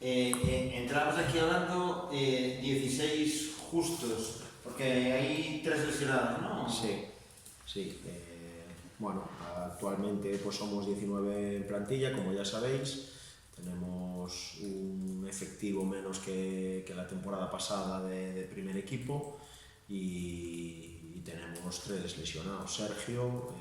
Entramos aquí hablando 16 justos, porque hay 3 lesionados, ¿no? Sí, sí. Bueno, actualmente pues somos 19 en plantilla, como ya sabéis. Tenemos un efectivo menos que la temporada pasada de primer equipo y tenemos 3 lesionados, Sergio,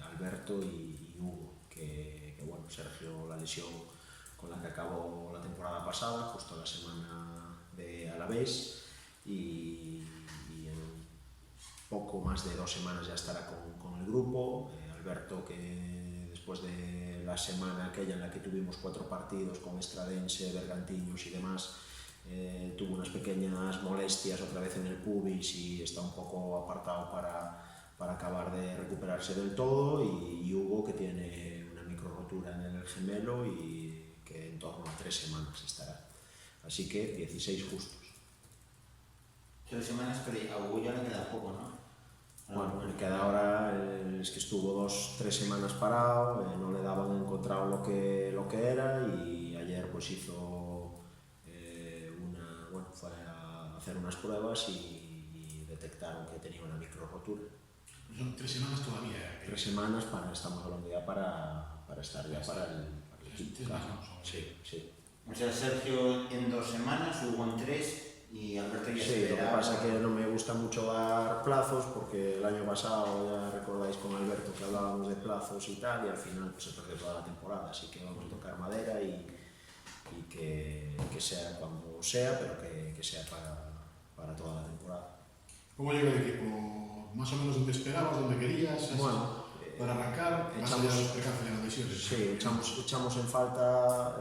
Alberto y Hugo, que bueno, Sergio la lesión con la que acabó la temporada pasada, justo la semana de Alavés, y en poco más de 2 semanas ya estará con el grupo. Alberto, que después de la semana aquella en la que tuvimos 4 partidos con Estradense, Bergantiños y demás, tuvo unas pequeñas molestias otra vez en el pubis y está un poco apartado para acabar de recuperarse del todo, y Hugo, que tiene una micro rotura en el gemelo y que en torno a 3 semanas estará. Así que 16 justos. 3 semanas, pero a Hugo ya le queda poco, ¿no? Bueno, le queda ahora, es que estuvo 2-3 semanas parado, no le daban encontrado lo que era, y ayer pues hizo fue a hacer unas pruebas y detectaron que tenía una micro rotura. Son 3 semanas todavía. 3 semanas estamos hablando ya para estar ya para el equipo. Sí, sí. O sea, Sergio en 2 semanas, Hugo en 3 y Alberto ya se Sí, lo verá. que pasa es que no me gusta mucho dar plazos, porque el año pasado ya recordáis con Alberto que hablábamos de plazos y tal, y al final pues, se perdió toda la temporada, así que vamos a tocar madera y que sea cuando sea, pero que sea para toda la temporada. ¿Cómo llega el equipo? ¿Más o menos donde esperabas, donde querías? Bueno, para arrancar, más allá de los percances de las lesiones. Sí, echamos en falta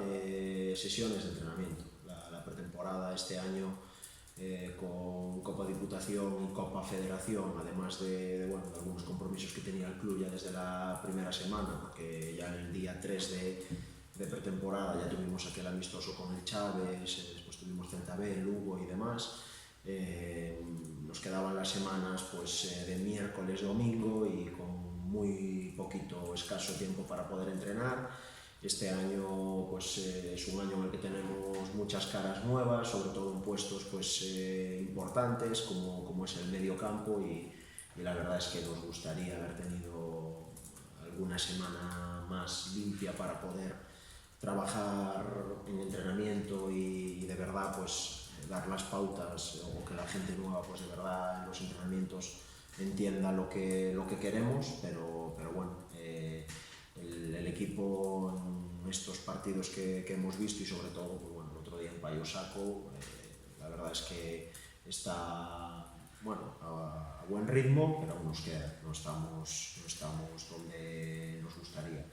sesiones de entrenamiento. La pretemporada este año, con Copa Diputación y Copa Federación, además de algunos compromisos que tenía el club ya desde la primera semana, porque ya el día 3 de pretemporada ya tuvimos aquel amistoso con el Chávez, después tuvimos Celta B, Lugo y demás. Nos quedaban las semanas pues, de miércoles, domingo, y con muy poquito, escaso tiempo para poder entrenar. Este año pues, es un año en el que tenemos muchas caras nuevas, sobre todo en puestos pues, importantes como es el medio campo, y la verdad es que nos gustaría haber tenido alguna semana más limpia para poder trabajar en entrenamiento y de verdad pues, dar las pautas, o que la gente nueva pues, de verdad en los entrenamientos entienda lo que queremos, pero bueno, el equipo en estos partidos que hemos visto, y sobre todo pues bueno, el otro día en Payo Saco, la verdad es que está bueno, a buen ritmo, pero aún nos queda, no estamos donde nos gustaría.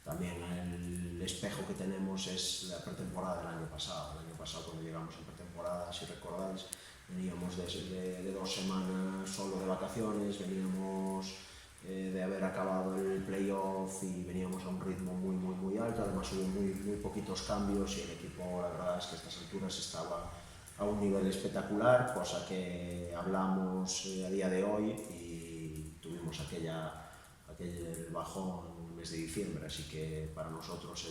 También el espejo que tenemos es la pretemporada del año pasado. El año pasado, cuando llegamos en pretemporada, si recordáis, veníamos de 2 semanas solo de vacaciones, veníamos de haber acabado el playoff y veníamos a un ritmo muy alto. Además hubo muy poquitos cambios y el equipo, la verdad es que a estas alturas estaba a un nivel espectacular, cosa que hablamos a día de hoy, y tuvimos aquel bajón en el mes de diciembre, así que para nosotros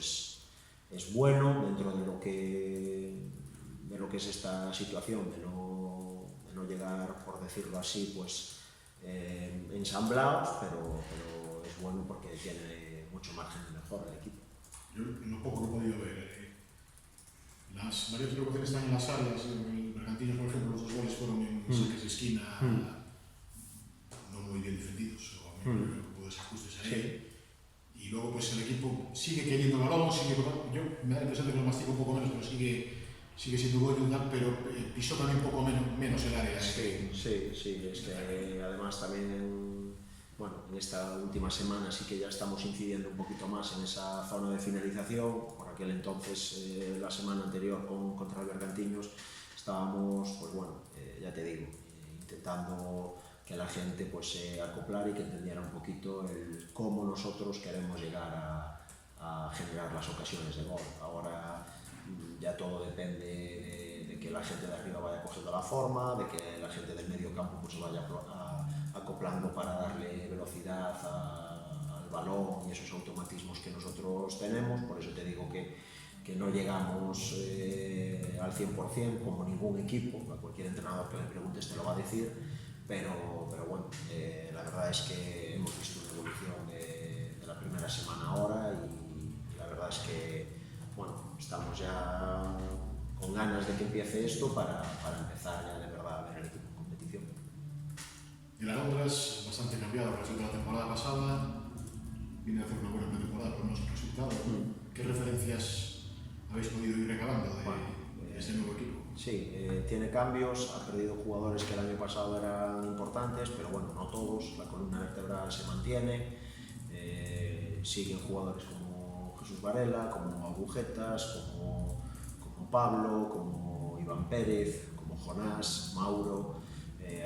es bueno dentro de lo que es esta situación, de no llegar, por decirlo así, pues ensamblados, pero es bueno porque tiene mucho margen de mejora el equipo. Yo lo poco que he podido ver, las varias equivocaciones están en las áreas. En el Bergantiños, por ejemplo, los 2 goles fueron en saques de esquina, no muy bien defendidos, o a mí hubo desajustes ahí. Sí. Y luego pues el equipo sigue queriendo el balón, yo me da la impresión de que lo mastica un poco menos, pero sigue siendo bueno, pero pisó también un poco menos el área. Sí, es que además también, bueno, en esta última semana sí que ya estamos incidiendo un poquito más en esa zona de finalización. Por aquel entonces, la semana anterior contra el Bergantiños, estábamos, pues bueno, ya te digo, intentando que la gente pues se acoplara y que entendiera un poquito el cómo nosotros queremos llegar a generar las ocasiones de gol. Ahora ya todo depende de que la gente de arriba vaya cogiendo la forma, de que la gente del medio campo pues, se vaya acoplando para darle velocidad al balón y esos automatismos que nosotros tenemos. Por eso te digo que no llegamos al 100% como ningún equipo, a cualquier entrenador que le preguntes te lo va a decir, pero bueno, la verdad es que hemos visto una evolución de la primera semana ahora y la verdad es que bueno, estamos ya con ganas de que empiece esto para empezar ya de verdad a ver el equipo en competición. El Alondras, bastante cambiado respecto a la temporada pasada, viene a hacer una buena pretemporada con unos resultados. ¿Qué referencias habéis podido ir recabando de este nuevo equipo? Sí, tiene cambios, ha perdido jugadores que el año pasado eran importantes, pero bueno, no todos, la columna vertebral se mantiene, siguen jugadores como Jesús Varela, como Agujetas, como Pablo, como Iván Pérez, como Jonás, Mauro,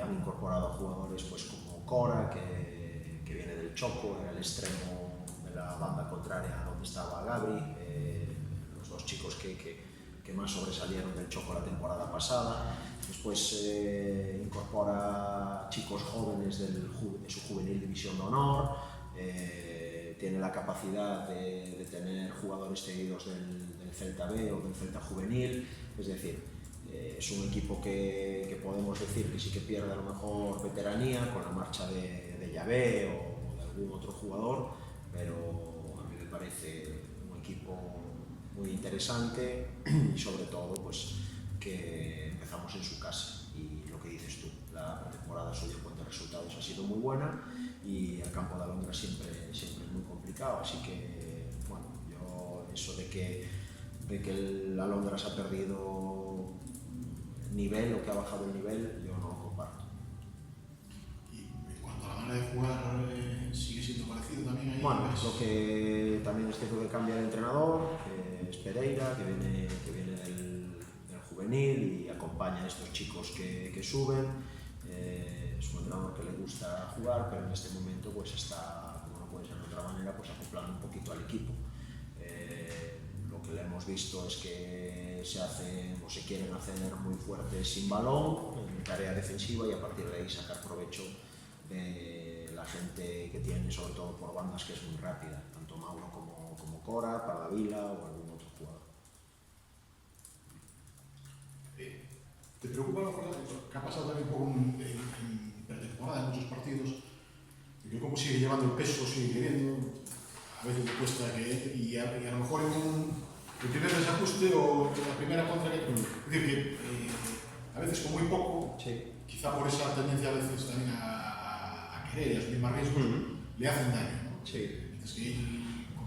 han incorporado a jugadores pues, como Cora, que viene del Choco, era el extremo de la banda contraria donde estaba Gabri, los dos chicos que más sobresalieron del Choco la temporada pasada. Después incorpora chicos jóvenes de su juvenil división de honor, tiene la capacidad de tener jugadores cedidos del Celta B o del Celta juvenil, es decir, es un equipo que podemos decir que sí que pierde a lo mejor veteranía con la marcha de Llavé o de algún otro jugador, pero a mí me parece un equipo muy interesante y sobre todo pues que empezamos en su casa y lo que dices tú, la pretemporada suya en cuanto a resultados ha sido muy buena y el campo de Alondra siempre es muy complicado, así que bueno, yo eso de que el Alondra se ha perdido nivel o que ha bajado el nivel, yo no lo comparto. Y en cuanto a la manera de jugar, ¿sigue siendo parecido también ahí? Bueno, lo que también es cierto que cambia el entrenador, es Pereira, que viene del juvenil y acompaña a estos chicos que suben. Es un entrenador que le gusta jugar, pero en este momento pues está, como no puede ser de otra manera, pues acoplando un poquito al equipo. Lo que le hemos visto es que se hacen o se quieren hacer muy fuertes sin balón, en tarea defensiva y a partir de ahí sacar provecho de la gente que tiene, sobre todo por bandas, que es muy rápida, tanto Mauro como Cora, Palavila o algún otro jugador. ¿Te preocupa lo que ha pasado también un poco en pretemporada, en muchos partidos? Y que cómo sigue llevando el peso, sigue queriendo, a veces le cuesta que y a lo mejor en el primer desajuste o en la primera contra que... Es decir, que a veces con muy poco, Sí. quizá por esa tendencia a veces también a querer y a asumir más riesgos, le hacen daño, ¿no? Sí. Es que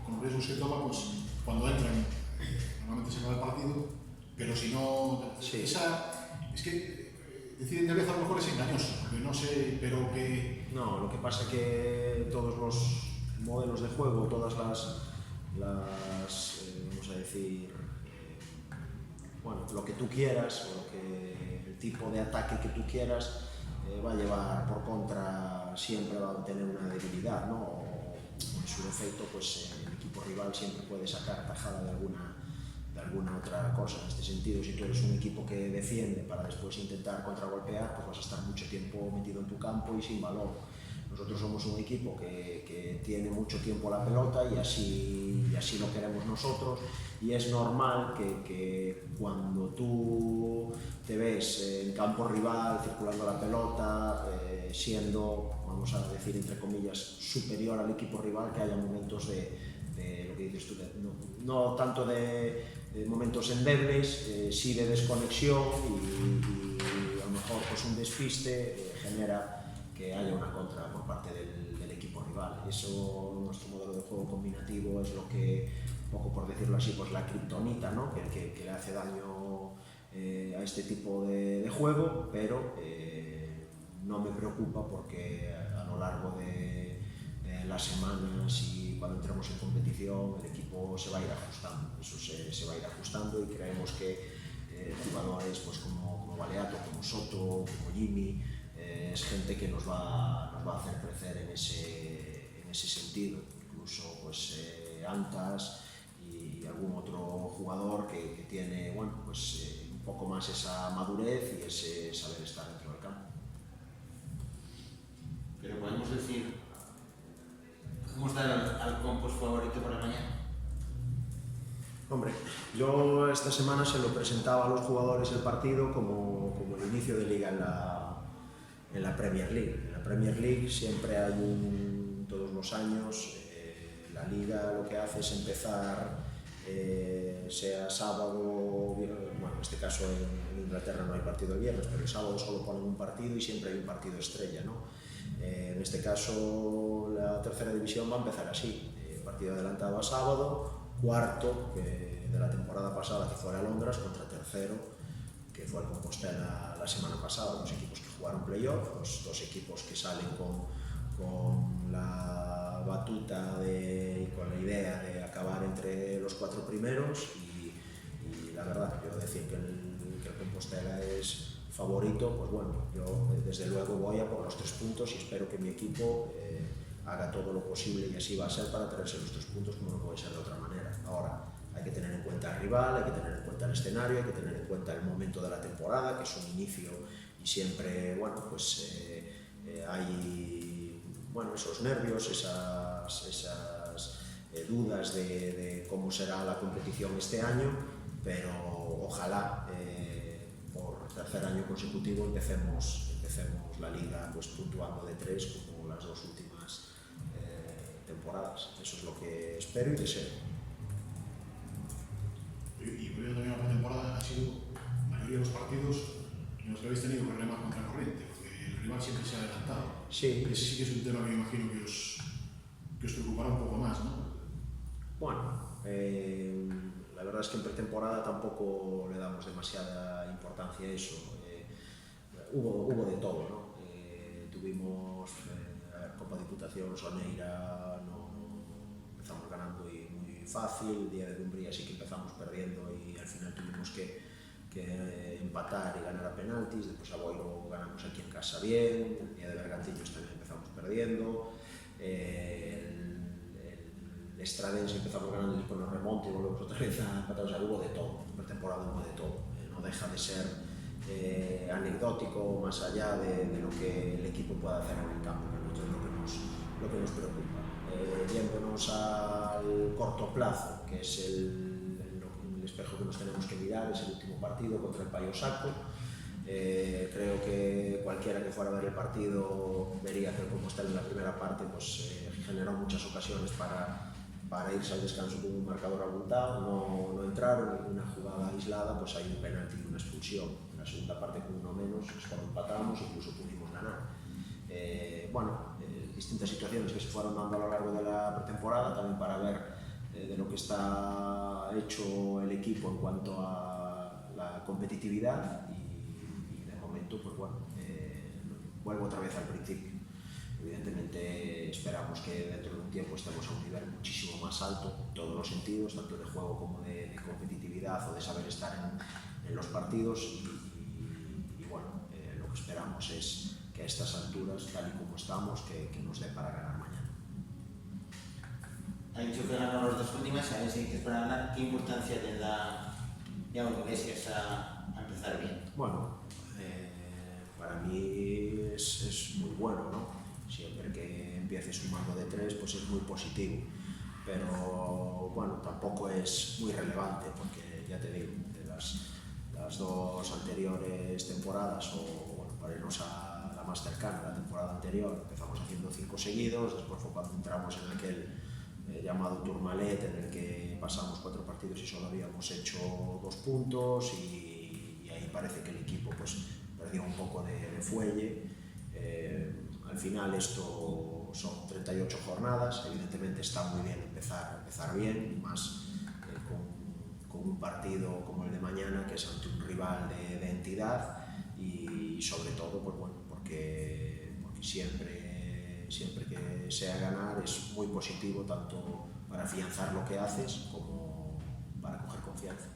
con los riesgos que toma, pues cuando entran, normalmente se acaba el partido, pero si no, Sí. es que decir de vez a lo mejor es engañoso, porque no sé, pero que... No, lo que pasa es que todos los modelos de juego, todas las vamos a decir, bueno, lo que tú quieras o el tipo de ataque que tú quieras va a llevar por contra, siempre va a tener una debilidad, ¿no? O en su defecto, pues el equipo rival siempre puede sacar tajada de alguna otra cosa. En este sentido, si tú eres un equipo que defiende para después intentar contragolpear, pues vas a estar mucho tiempo metido en tu campo y sin balón. Nosotros somos un equipo que tiene mucho tiempo la pelota y así lo queremos nosotros, y es normal que cuando tú te ves en campo rival circulando la pelota, siendo, vamos a decir entre comillas, superior al equipo rival, que haya momentos de lo que dices tú, no tanto de momentos endebles, sí de desconexión y a lo mejor pues un despiste genera que haya una contra por parte del equipo rival. Eso, nuestro modelo de juego combinativo, es lo que, un poco por decirlo así, pues la kriptonita, ¿no? que le hace daño a este tipo de juego, pero no me preocupa porque a lo largo de las semanas y cuando entremos en competición el equipo se va a ir ajustando, eso se va a ir ajustando, y creemos que jugadores pues como Baleato, como Soto, como Jimmy, es gente que nos va a hacer crecer en ese sentido, incluso pues Antas y algún otro jugador que tiene, bueno, pues un poco más esa madurez y ese saber estar dentro del campo. Pero podemos decir, ¿cómo está el compost favorito para mañana? Hombre, yo esta semana se lo presentaba a los jugadores el partido como el inicio de liga en la Premier League. En la Premier League siempre hay todos los años, la liga lo que hace es empezar, sea sábado, bueno, en este caso en Inglaterra no hay partido el viernes, pero el sábado solo ponen un partido y siempre hay un partido estrella, ¿no? En este caso la tercera división va a empezar así, partido adelantado a sábado, cuarto de la temporada pasada que fue a Londres contra tercero que fue el Compostela la semana pasada, los equipos que jugaron playoff, los dos equipos que salen con la batuta y con la idea de acabar entre los 4 primeros y la verdad, yo decir que el Compostela es favorito, pues bueno, yo desde luego voy a por los 3 puntos y espero que mi equipo haga todo lo posible y así va a ser para traerse los 3 puntos como no puede ser de otra manera. Ahora, hay que tener en cuenta el rival, hay que tener en cuenta el escenario, hay que tener en cuenta el momento de la temporada, que es un inicio y siempre, bueno, pues hay, bueno, esos nervios, esas dudas de cómo será la competición este año, pero ojalá por tercer año consecutivo empecemos la liga pues puntuando de 3 como las 2 últimas temporadas. Eso es lo que espero y deseo. Y volviendo también a la temporada, ha sido la mayoría de los partidos en los que habéis tenido que remar contra corriente, porque el rival siempre se ha adelantado. Sí. Ese sí que es un tema que me imagino que os preocupará un poco más, ¿no? Bueno, la verdad es que en pretemporada tampoco le damos demasiada importancia a eso. Hubo de todo, ¿no? Tuvimos Copa Diputación, Soneira, empezamos ganando y muy fácil, Día de Dumbría sí que empezamos perdiendo y al final tuvimos que empatar y ganar a penaltis, después a Boiro ganamos aquí en casa bien, el Día de Bergantiños también empezamos perdiendo, el Estradense empezamos ganando y después nos remonta y volvemos otra vez a empatar, o sea, hubo de todo, en pretemporada hubo de todo, no deja de ser anecdótico más allá de lo que el equipo pueda hacer en el campo, que es lo que nos preocupa. Yéndonos al corto plazo, que es el espejo que nos tenemos que mirar, es el último partido contra el Paio Sacco. Creo que cualquiera que fuera a ver el partido vería que como está en la primera parte pues, generó muchas ocasiones para irse al descanso con un marcador abultado, no entraron, en una jugada aislada pues hay un penalti y una expulsión. En la segunda parte con uno menos, cuando empatamos, incluso pudimos ganar. Distintas situaciones que se fueron dando a lo largo de la pretemporada, también para ver de lo que está hecho el equipo en cuanto a la competitividad y de momento, pues bueno, vuelvo otra vez al principio. Evidentemente esperamos que dentro de un tiempo estemos a un nivel muchísimo más alto en todos los sentidos, tanto de juego como de competitividad o de saber estar en los partidos y bueno, lo que esperamos es que a estas alturas, tal y como estamos, que nos dé para ganar mañana. Ha dicho que ganó las 2 últimas, a ver si es para ganar, ¿qué importancia le da Iglesias a empezar bien? Bueno, para mí es muy bueno, ¿no? Siempre que empiece sumando de 3, pues es muy positivo, pero bueno, tampoco es muy relevante, porque ya te digo, de las 2 anteriores temporadas, o bueno, para irnos a la más cercana, la temporada anterior, empezamos haciendo 5 seguidos, después fue cuando entramos en aquel llamado Tourmalet, en el que pasamos 4 partidos y solo habíamos hecho 2 puntos y ahí parece que el equipo pues perdió un poco de fuelle. Al final esto son 38 jornadas, evidentemente está muy bien empezar bien, más con un partido como el de mañana, que es ante un rival de entidad y sobre todo pues bueno, porque siempre que sea ganar es muy positivo, tanto para afianzar lo que haces como para coger confianza.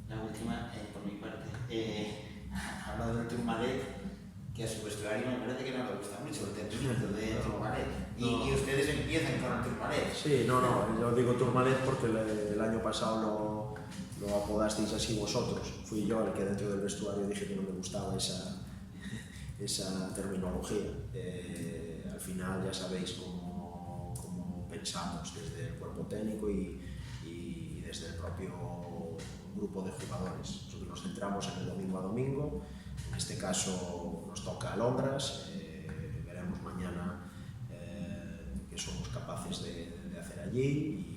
La última, por mi parte, ha hablado del Tourmalet, que a su vestuario me parece que no le gusta mucho el término de Tourmalet. Y ustedes empiezan con el Tourmalet. Sí, no, yo digo Tourmalet porque el año pasado lo apodasteis así vosotros. Fui yo el que dentro del vestuario dije que no me gustaba esa terminología. Al final ya sabéis cómo pensamos desde el cuerpo técnico y desde el propio grupo de jugadores. Nosotros nos centramos en el domingo a domingo, en este caso nos toca Alondras, veremos mañana qué somos capaces de hacer allí